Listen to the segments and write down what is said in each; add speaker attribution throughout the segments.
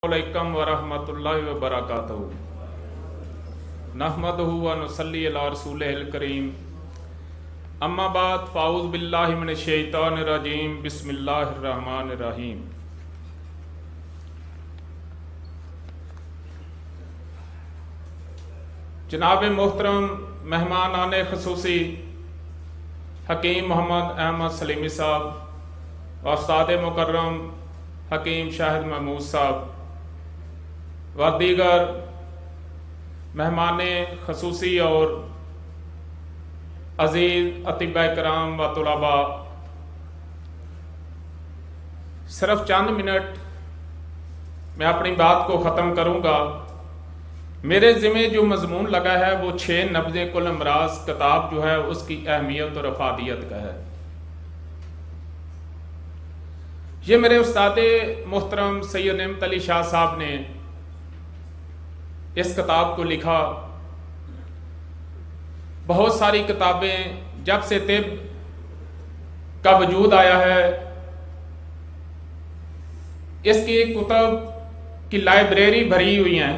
Speaker 1: अलैकुम वरहमतुल्लाहि वबरकातुहू। नहमदुहु व नुसल्ली अला रसूलिहिल करीम। अम्मा बाद फ़ाऊज़ु बिल्लाहि मिनश शैतानिर रजीम। बिस्मिल्लाहिर रहमानिर रहीम। जनाब मोहतरम मेहमान आने खसूसी हकीम मोहम्मद अहमद सलीमी साहब, उस्ताद मुकर्रम हकीम शाहिद महमूद साहब व दीगर मेहमान खसूसी और अजीज अतिबा कराम व तुलबा, सिर्फ चंद मिनट मैं अपनी बात को ख़त्म करूँगा। मेरे ज़िम्मे जो मजमून लगा है वो 6 नब्ज़े कुल अमराज किताब जो है उसकी अहमियत और अफादियत का है। ये मेरे उस्ताद मोहतरम सैयद नेमत अली शाह साहब ने इस किताब को लिखा। बहुत सारी किताबें जब से तिब का वजूद आया है, इसकी कुतब की लाइब्रेरी भरी हुई हैं।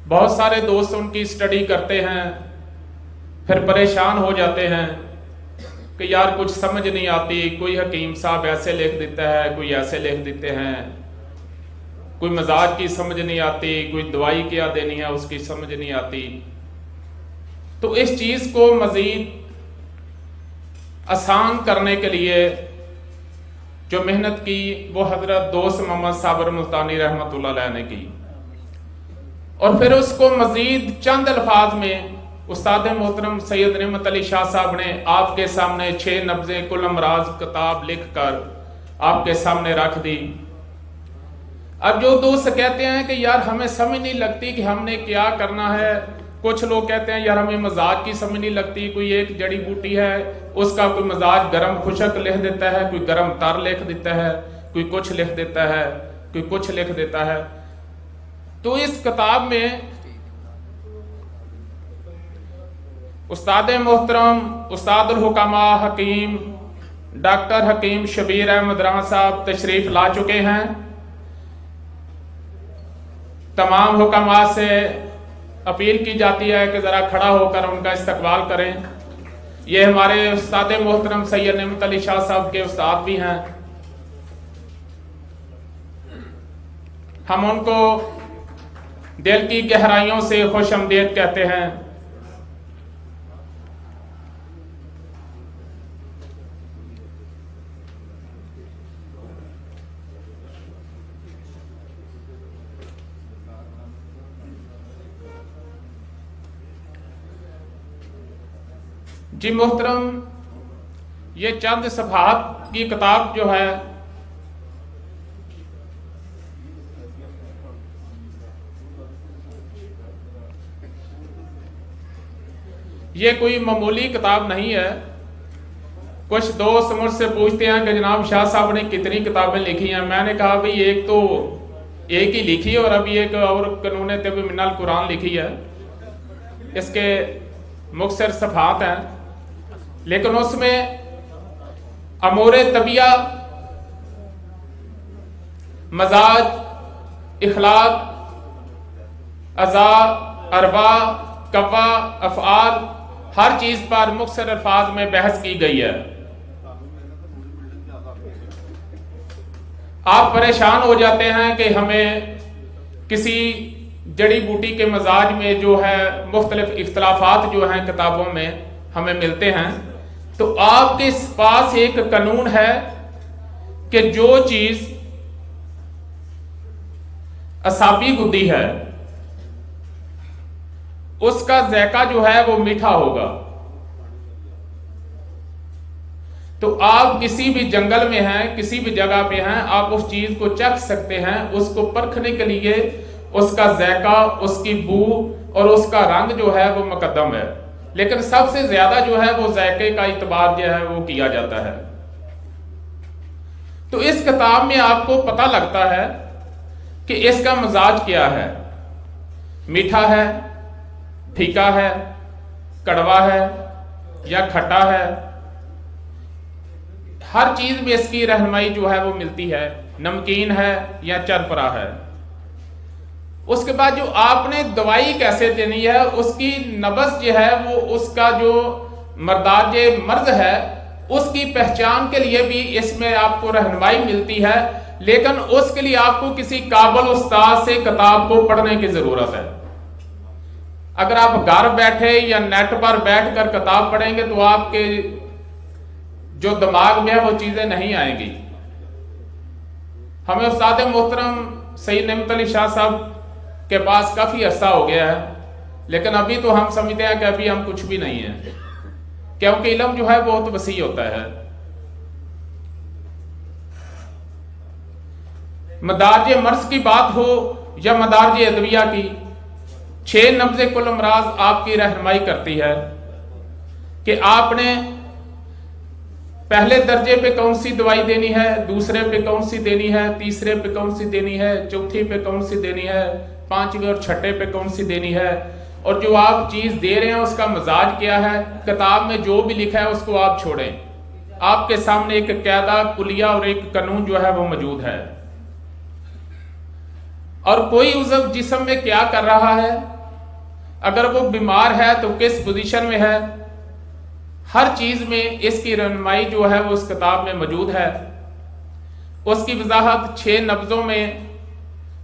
Speaker 1: बहुत सारे दोस्त उनकी स्टडी करते हैं, फिर परेशान हो जाते हैं कि यार कुछ समझ नहीं आती। कोई हकीम साहब ऐसे लिख देता है, कोई ऐसे लिख देते हैं, कोई मजाज की समझ नहीं आती, कोई दवाई क्या देनी है उसकी समझ नहीं आती। तो इस चीज़ को मज़ीद आसान करने के लिए जो मेहनत की वो हज़रत दोस्त मोहम्मद साबिर मुल्तानी रहमतुल्लाह अलैह ने की, और फिर उसको मज़ीद चंद अल्फाज में उस्ताद मोहतरम सैयद नेमत अली शाह साहब ने आपके सामने 6 नब्ज़े कुल अमराज किताब लिख कर आपके सामने रख दी। अब जो दोस्त कहते हैं कि यार हमें समझ नहीं लगती कि हमने क्या करना है, कुछ लोग कहते हैं यार हमें मजाज की समझ नहीं लगती, कोई एक जड़ी बूटी है उसका कोई मजाज गर्म खुशक लिख देता है, कोई गर्म तर लिख देता है, कोई कुछ लिख देता है, कोई कुछ लिख देता है। तो इस किताब में उस्ताद मोहतरम उस्तादुल हुकामा हकीम डॉक्टर हकीम शबीर अहमद राना साहब तशरीफ ला चुके हैं। तमाम हुकामा से अपील की जाती है कि ज़रा खड़ा होकर उनका इस्तकबाल करें। ये हमारे उस्ताद मोहतरम सैयद नेमत अली शाह साहब के उस्ताद भी हैं। हम उनको दिल की गहराइयों से खुशआमदीद कहते हैं। जी मोहतरम, ये चंद सफ़हात की किताब जो है ये कोई मामूली किताब नहीं है। कुछ दोस्त मुझसे पूछते हैं कि जनाब शाह साहब ने कितनी किताबें लिखी हैं। मैंने कहा भाई एक ही लिखी है और अभी एक और कानून तिब मिनल कुरान लिखी है। इसके मुख्तसर सफ़हात हैं, लेकिन उसमें अमूरे तबिया, मजाज, इखलाक, अज़ा, अरबा, कवा, अफ़आल, हर चीज पर मुख्तसर अल्फाज में बहस की गई है। आप परेशान हो जाते हैं कि हमें किसी जड़ी बूटी के मजाज में जो है मुख्तलिफ इख्तलाफात जो हैं किताबों में हमें मिलते हैं। तो आपके पास एक कानून है कि जो चीज असाबी गुद्दी है उसका ज़ायका जो है वो मीठा होगा। तो आप किसी भी जंगल में हैं, किसी भी जगह पे हैं, आप उस चीज को चख सकते हैं। उसको परखने के लिए उसका ज़ायका, उसकी बू और उसका रंग जो है वो मुकद्दम है, लेकिन सबसे ज्यादा जो है वो ज़ायके का इतबार जो है वो किया जाता है। तो इस किताब में आपको पता लगता है कि इसका मिजाज क्या है, मीठा है, फीका है, कड़वा है या खट्टा है। हर चीज में इसकी रहनुमाई जो है वो मिलती है। नमकीन है या चरपरा है। उसके बाद जो आपने दवाई कैसे देनी है, उसकी नब्ज जो है वो उसका जो मर्दाज मर्ज है उसकी पहचान के लिए भी इसमें आपको रहनुमाई मिलती है, लेकिन उसके लिए आपको किसी काबिल उस्ताद से किताब को पढ़ने की जरूरत है। अगर आप घर बैठे या नेट पर बैठकर किताब पढ़ेंगे तो आपके जो दिमाग में है वो चीजें नहीं आएंगी। हमें उस्ताद मोहतरम सईद नेमत अली शाह साहब के पास काफी अरसा हो गया है, लेकिन अभी तो हम समझते हैं कि अभी हम कुछ भी नहीं है, क्योंकि इल्म जो है बहुत वसी होता है। मदारज मर्ज की बात हो या मदारज अदविया की, 6 नब्ज़े कुल अमराज आपकी रहनुमाई करती है कि आपने पहले दर्जे पे कौन सी दवाई देनी है, दूसरे पे कौन सी देनी है, तीसरे पे कौन सी देनी है, चौथी पे कौन सी देनी है, 5वें और 6ठे पे कौन सी देनी है, और जो आप चीज दे रहे हैं उसका मजाज क्या है। किताब में जो भी लिखा है उसको आप छोड़ें। आपके सामने एक कायदा कुलिया और एक कानून जो है वो मौजूद है, और कोई उज़व जिस्म में क्या कर रहा है, अगर वो बीमार है तो किस पोजीशन में है, हर चीज में इसकी रहनुमाई जो है वो उस किताब में मौजूद है। उसकी वजाहत 6 नब्जों में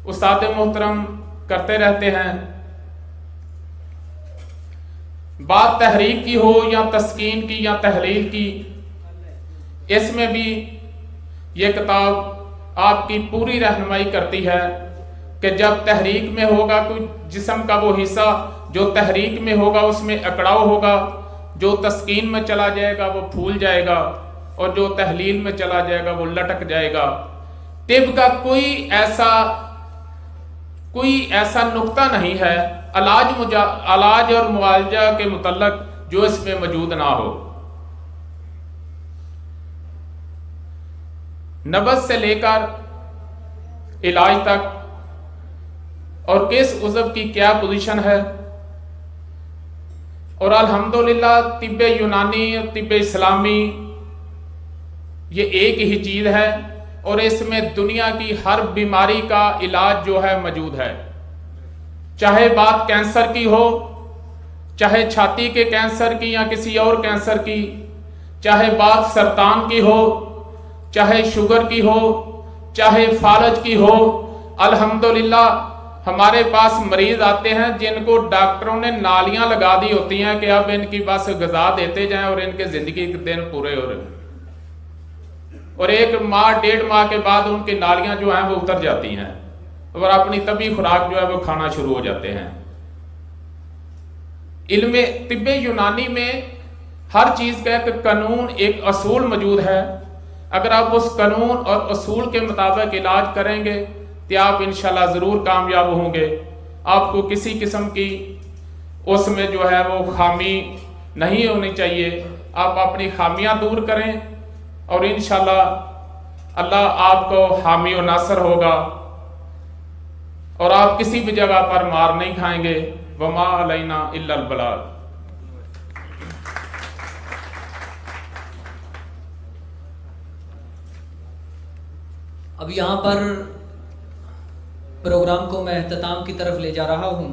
Speaker 1: उस्ताद मोहतरम करते रहते हैं। बात तहरीक की हो या तस्कीन की या तहलील की, इसमें भी ये किताब आपकी पूरी रहनुमाई करती है कि जब तहरीक में होगा कोई जिस्म का वो हिस्सा जो तहरीक में होगा उसमें अकड़ाव होगा, जो तस्कीन में चला जाएगा वो फूल जाएगा, और जो तहलील में चला जाएगा वो लटक जाएगा। तिब का कोई ऐसा नुक्ता नहीं है इलाज और मुआवजा के मुतल्लक जो इसमें मौजूद ना हो। नब्ज से लेकर इलाज तक और किस उज़व की क्या पोजीशन है, और अल्हम्दुलिल्लाह तिब्बे यूनानी तिब्बे इस्लामी ये एक ही चीज है, और इसमें दुनिया की हर बीमारी का इलाज जो है मौजूद है। चाहे बात कैंसर की हो, चाहे छाती के कैंसर की या किसी और कैंसर की, चाहे बात सरतान की हो, चाहे शुगर की हो, चाहे फालज की हो, अल्हम्दुलिल्लाह हमारे पास मरीज आते हैं जिनको डॉक्टरों ने नालियां लगा दी होती हैं कि अब इनकी बस ग़िज़ा देते जाएं और इनके जिंदगी के दिन पूरे हो रहे, और 1 माह 1.5 माह के बाद उनकी नालियां जो हैं वो उतर जाती हैं और अपनी तभी खुराक जो है वो खाना शुरू हो जाते हैं। इल्मे तिब्बे यूनानी में हर चीज का एक कानून, एक असूल मौजूद है। अगर आप उस कानून और असूल के मुताबिक इलाज करेंगे तो आप इंशाल्लाह जरूर कामयाब होंगे। आपको किसी किस्म की उसमें जो है वो खामी नहीं होनी चाहिए। आप अपनी खामियां दूर करें और इंशाल्लाह अल्लाह आपको हामी और नासर होगा और आप किसी भी जगह पर मार नहीं खाएंगे। वमा अलैना इल्लल बलाग।
Speaker 2: अब यहाँ पर प्रोग्राम को मैं इख्तिताम की तरफ ले जा रहा हूँ।